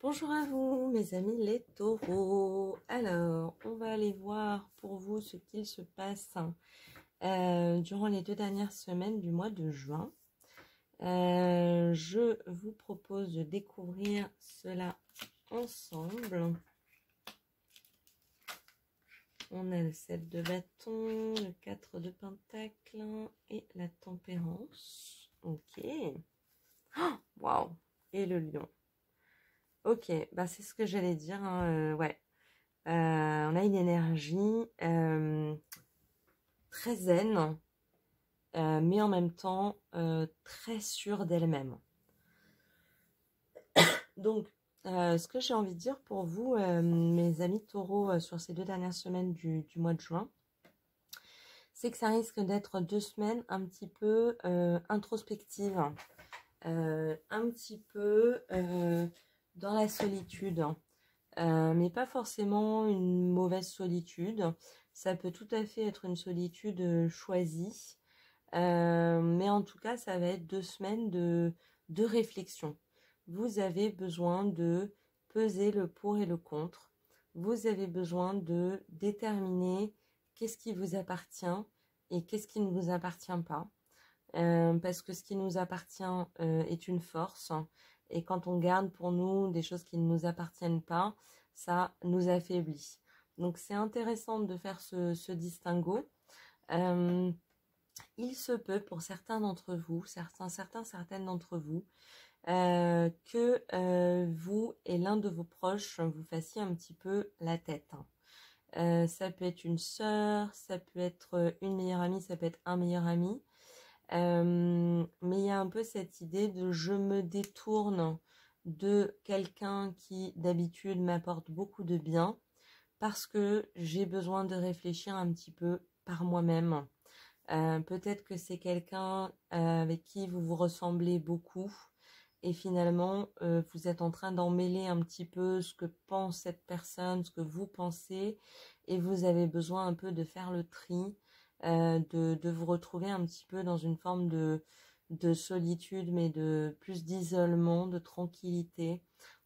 Bonjour à vous mes amis les taureaux. Alors on va aller voir pour vous ce qu'il se passe durant les 2 dernières semaines du mois de juin. Je vous propose de découvrir cela ensemble. On a le 7 de bâton, le 4 de pentacle et la tempérance. Ok. Waouh. Et le lion. Ok, bah c'est ce que j'allais dire, hein, ouais. On a une énergie très zen, mais en même temps très sûre d'elle-même. Donc, ce que j'ai envie de dire pour vous, mes amis taureaux, sur ces 2 dernières semaines du mois de juin, c'est que ça risque d'être 2 semaines un petit peu introspectives, un petit peu dans la solitude. Mais pas forcément une mauvaise solitude. Ça peut tout à fait être une solitude choisie. Mais en tout cas, ça va être 2 semaines de réflexion. Vous avez besoin de peser le pour et le contre. Vous avez besoin de déterminer qu'est-ce qui vous appartient et qu'est-ce qui ne vous appartient pas. Parce que ce qui nous appartient est une force. Et quand on garde pour nous des choses qui ne nous appartiennent pas, ça nous affaiblit. Donc c'est intéressant de faire ce distinguo. Il se peut pour certains d'entre vous, certaines d'entre vous, que vous et l'un de vos proches vous fassiez un petit peu la tête. Ça peut être une sœur, ça peut être une meilleure amie, ça peut être un meilleur ami. Mais il y a un peu cette idée de je me détourne de quelqu'un qui d'habitude m'apporte beaucoup de bien parce que j'ai besoin de réfléchir un petit peu par moi-même. Peut-être que c'est quelqu'un avec qui vous vous ressemblez beaucoup et finalement vous êtes en train d'emmêler un petit peu ce que pense cette personne, ce que vous pensez, et vous avez besoin un peu de faire le tri, de vous retrouver un petit peu dans une forme de solitude, mais de plus d'isolement, de tranquillité,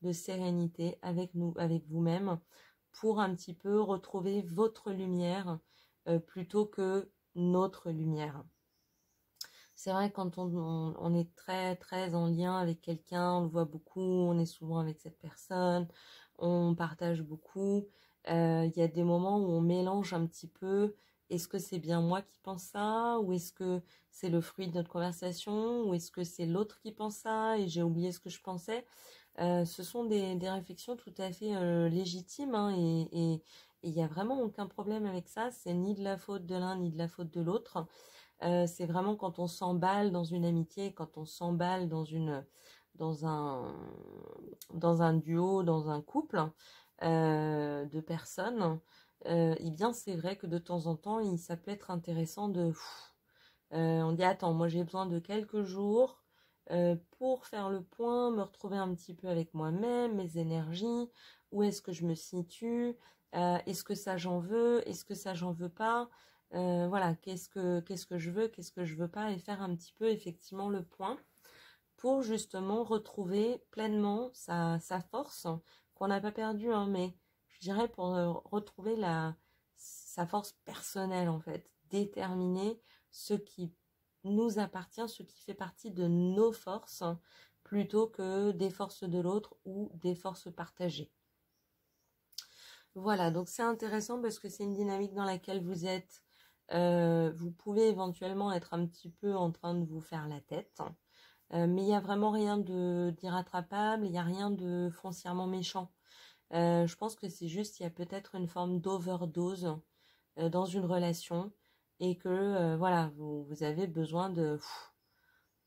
de sérénité avec vous-même, pour un petit peu retrouver votre lumière plutôt que notre lumière. C'est vrai, quand on est très très en lien avec quelqu'un, on le voit beaucoup, on est souvent avec cette personne, on partage beaucoup. Il y a des moments où on mélange un petit peu, est-ce que c'est bien moi qui pense ça, ou est-ce que c'est le fruit de notre conversation, ou est-ce que c'est l'autre qui pense ça et j'ai oublié ce que je pensais. Ce sont des réflexions tout à fait légitimes, hein, et il n'y a vraiment aucun problème avec ça. C'est ni de la faute de l'un ni de la faute de l'autre. C'est vraiment quand on s'emballe dans une amitié, quand on s'emballe dans un duo, dans un couple de personnes, et bien c'est vrai que de temps en temps, ça peut être intéressant on dit attends, moi j'ai besoin de quelques jours pour faire le point, me retrouver un petit peu avec moi-même, mes énergies, où est-ce que je me situe, est-ce que ça j'en veux, est-ce que ça j'en veux pas, voilà, qu'est-ce que je veux, qu'est-ce que je veux pas, et faire un petit peu effectivement le point pour justement retrouver pleinement sa force qu'on n'a pas perdue, hein, mais je dirais pour retrouver sa force personnelle en fait, déterminer ce qui nous appartient, ce qui fait partie de nos forces, plutôt que des forces de l'autre ou des forces partagées. Voilà, donc c'est intéressant parce que c'est une dynamique dans laquelle vous êtes. Vous pouvez éventuellement être un petit peu en train de vous faire la tête, mais il n'y a vraiment rien d'irrattrapable, il n'y a rien de foncièrement méchant. Je pense que c'est juste, il y a peut-être une forme d'overdose dans une relation, et que voilà, vous avez besoin de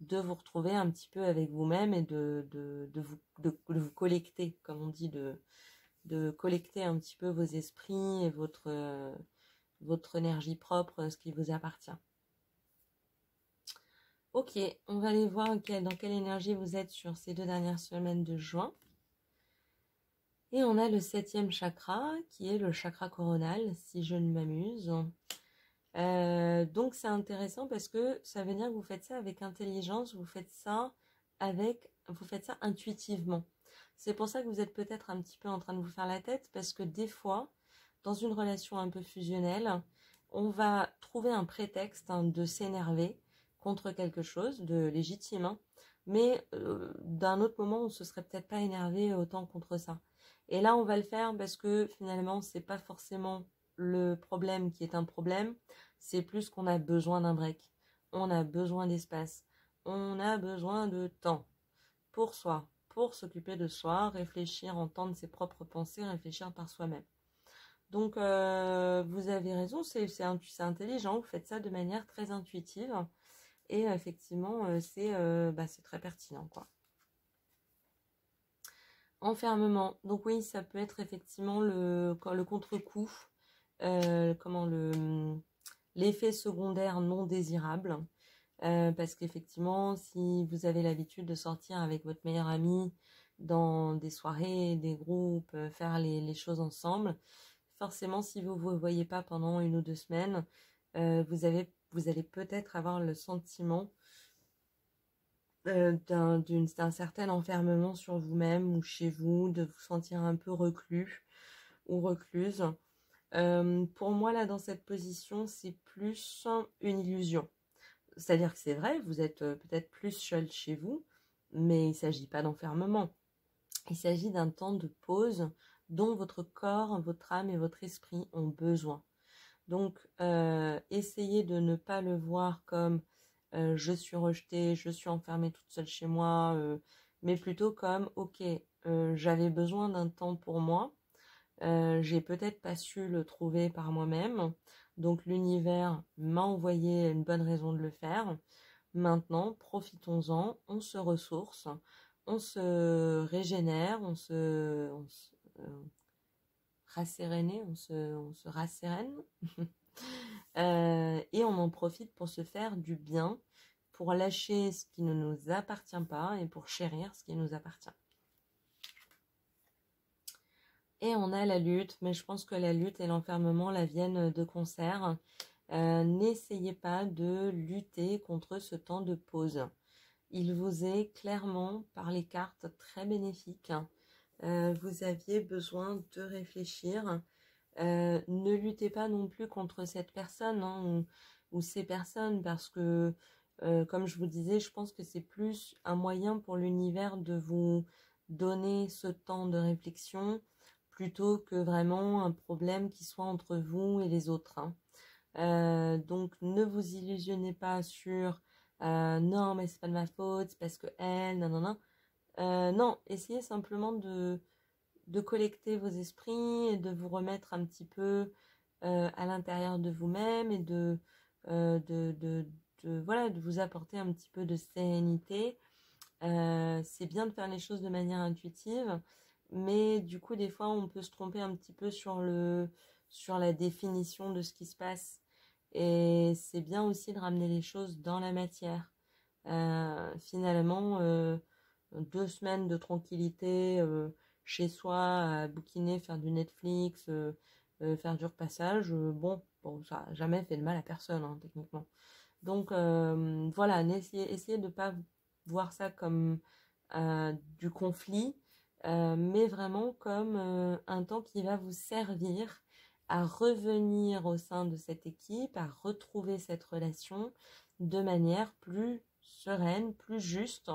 vous retrouver un petit peu avec vous-même et de vous collecter, comme on dit, de collecter un petit peu vos esprits et votre énergie propre, ce qui vous appartient. Ok, on va aller voir dans quelle énergie vous êtes sur ces 2 dernières semaines de juin. Et on a le 7e chakra, qui est le chakra coronal, si je ne m'amuse. Donc c'est intéressant parce que ça veut dire que vous faites ça avec intelligence, vous faites ça intuitivement. C'est pour ça que vous êtes peut-être un petit peu en train de vous faire la tête, parce que des fois, dans une relation un peu fusionnelle, on va trouver un prétexte de s'énerver contre quelque chose de légitime, mais d'un autre moment, on se serait peut-être pas énervé autant contre ça. Et là, on va le faire parce que finalement, c'est pas forcément le problème qui est un problème, c'est plus qu'on a besoin d'un break. On a besoin d'espace. On a besoin de temps pour soi, pour s'occuper de soi, réfléchir, entendre ses propres pensées, réfléchir par soi-même. Donc, vous avez raison, c'est intelligent, vous faites ça de manière très intuitive. Et effectivement, c'est très pertinent, quoi. Enfermement. Donc oui, ça peut être effectivement le contre-coup, l'effet secondaire non désirable. Parce qu'effectivement, si vous avez l'habitude de sortir avec votre meilleur ami dans des soirées, des groupes, faire les choses ensemble, forcément, si vous ne vous voyez pas pendant 1 ou 2 semaines, vous allez peut-être avoir le sentiment d'un certain enfermement sur vous-même ou chez vous, de vous sentir un peu reclus ou recluse. Pour moi, là, dans cette position, c'est plus une illusion. C'est-à-dire que c'est vrai, vous êtes peut-être plus seul chez vous, mais il ne s'agit pas d'enfermement. Il s'agit d'un temps de pause dont votre corps, votre âme et votre esprit ont besoin. Donc, essayez de ne pas le voir comme je suis rejetée, je suis enfermée toute seule chez moi, mais plutôt comme ok, j'avais besoin d'un temps pour moi, j'ai peut-être pas su le trouver par moi-même, donc l'univers m'a envoyé une bonne raison de le faire. Maintenant, profitons-en, on se ressource, on se régénère, on se rasséréner, on se rassérène. Et on en profite pour se faire du bien, pour lâcher ce qui ne nous appartient pas et pour chérir ce qui nous appartient. Et on a la lutte, mais je pense que la lutte et l'enfermement la viennent de concert. N'essayez pas de lutter contre ce temps de pause. Il vous est clairement, par les cartes, très bénéfique. Vous aviez besoin de réfléchir. Ne luttez pas non plus contre cette personne ou ces personnes parce que, comme je vous disais, je pense que c'est plus un moyen pour l'univers de vous donner ce temps de réflexion plutôt que vraiment un problème qui soit entre vous et les autres. Donc ne vous illusionnez pas sur non mais c'est pas de ma faute, c'est parce que elle, non non non. Non, essayez simplement de collecter vos esprits et de vous remettre un petit peu à l'intérieur de vous-même et voilà, de vous apporter un petit peu de sérénité. C'est bien de faire les choses de manière intuitive, mais du coup, des fois, on peut se tromper un petit peu sur la définition de ce qui se passe. Et c'est bien aussi de ramener les choses dans la matière. Finalement, 2 semaines de tranquillité chez soi, à bouquiner, faire du Netflix, faire du repassage, bon, ça n'a jamais fait de mal à personne, techniquement. Donc, voilà, essayez de ne pas voir ça comme du conflit, mais vraiment comme un temps qui va vous servir à revenir au sein de cette équipe, à retrouver cette relation de manière plus sereine, plus juste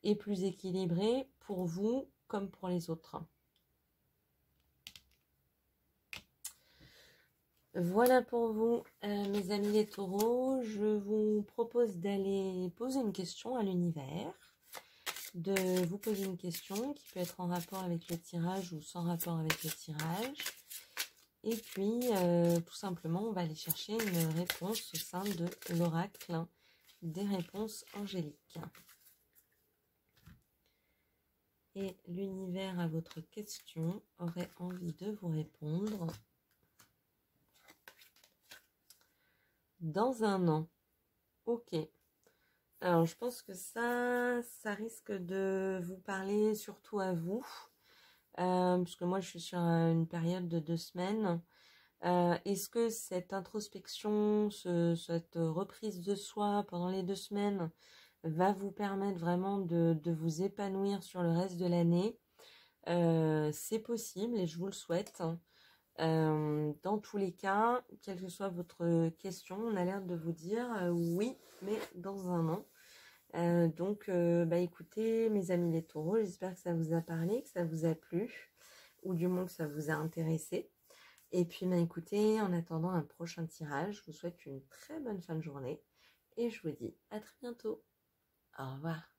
et plus équilibrée pour vous comme pour les autres. Voilà pour vous, mes amis les taureaux. Je vous propose d'aller poser une question à l'univers, de vous poser une question qui peut être en rapport avec le tirage ou sans rapport avec le tirage. Et puis, tout simplement, on va aller chercher une réponse au sein de l'oracle des réponses angéliques. Et l'univers à votre question aurait envie de vous répondre dans un an. Ok. Alors, je pense que ça risque de vous parler surtout à vous. Puisque moi, je suis sur une période de 2 semaines. Est-ce que cette introspection, cette reprise de soi pendant les 2 semaines va vous permettre vraiment de vous épanouir sur le reste de l'année? C'est possible et je vous le souhaite. Dans tous les cas, quelle que soit votre question, on a l'air de vous dire oui, mais dans un an. Bah écoutez, mes amis les taureaux, j'espère que ça vous a parlé, que ça vous a plu, ou du moins que ça vous a intéressé. Et puis, bah écoutez, en attendant un prochain tirage, je vous souhaite une très bonne fin de journée et je vous dis à très bientôt. Au revoir.